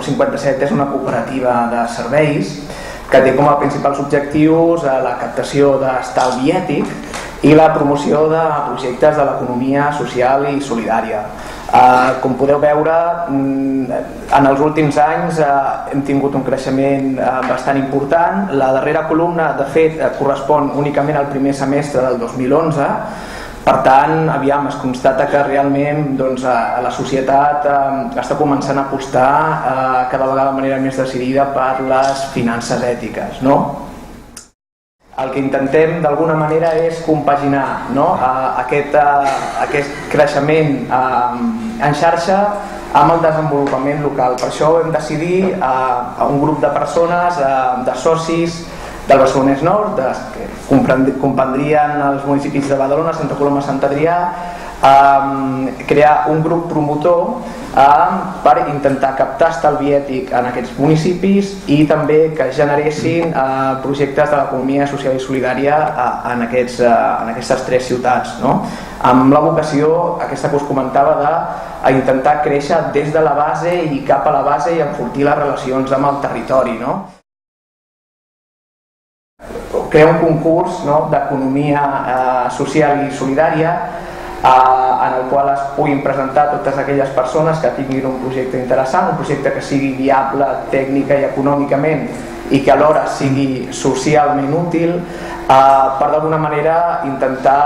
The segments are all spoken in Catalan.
57 és una cooperativa de serveis que té com a principals objectius la captació d'estalvi ètic i la promoció de projectes de l'economia social i solidària. Com podeu veure, en els últims anys hem tingut un creixement bastant important. La darrera columna, de fet, correspon únicament al primer semestre del 2011. Per tant, es constata que realment la societat està començant a apostar cada vegada de manera més decidida per les finances ètiques. El que intentem d'alguna manera és compaginar aquest creixement en xarxa amb el desenvolupament local. Per això hem decidit un grup de persones, de socis del Barcelonès Nord, que comprendrien els municipis de Badalona, Santa Coloma, Sant Adrià, crear un grup promotor per intentar captar estalvi ètic en aquests municipis i també que generessin projectes de l'economia social i solidària en aquestes tres ciutats, amb la vocació, aquesta que us comentava, d'intentar créixer des de la base i cap a la base i enfortir les relacions amb el territori. Crear un concurs d'economia social i solidària en el qual es puguin presentar totes aquelles persones que tinguin un projecte interessant, un projecte que sigui viable tècnica i econòmicament i que alhora sigui socialment útil, per d'alguna manera intentar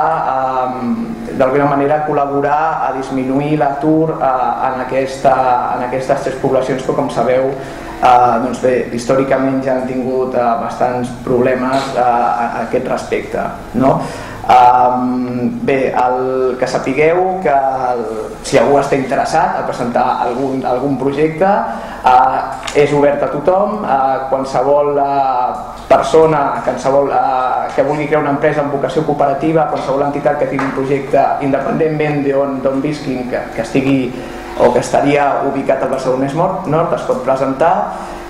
col·laborar a disminuir l'atur en aquestes tres poblacions que, com sabeu, històricament ja han tingut bastants problemes a aquest respecte. Que sapigueu que si algú està interessat a presentar algun projecte, és obert a tothom. Qualsevol persona que vulgui crear una empresa amb vocació cooperativa, qualsevol entitat que tingui un projecte, independentment d'on visquin, que estigui o que estaria ubicat al Barcelonès Nord, es pot presentar.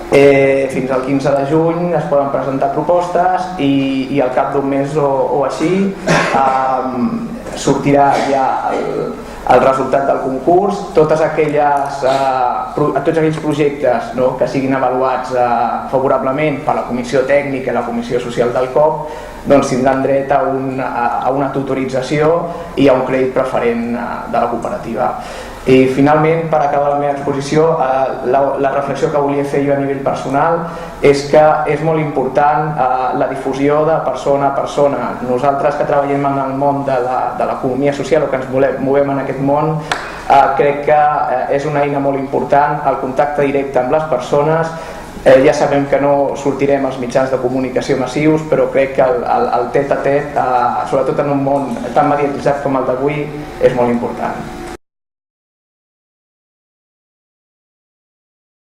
Fins al 15 de juny es poden presentar propostes i al cap d'un mes o així sortirà ja el resultat del concurs. Tots aquells projectes que siguin avaluats favorablement per la Comissió Tècnica i la Comissió Social del COP tindran dret a una tutorització i a un crèdit preferent de la cooperativa. I finalment, per acabar la meva exposició, la reflexió que volia fer jo a nivell personal és que és molt important la difusió de persona a persona. Nosaltres que treballem en el món de l'economia social o que ens movem en aquest món, crec que és una eina molt important el contacte directe amb les persones. Ja sabem que no sortirem als mitjans de comunicació massius, però crec que el tet a tet, sobretot en un món tan mediatitzat com el d'avui, és molt important.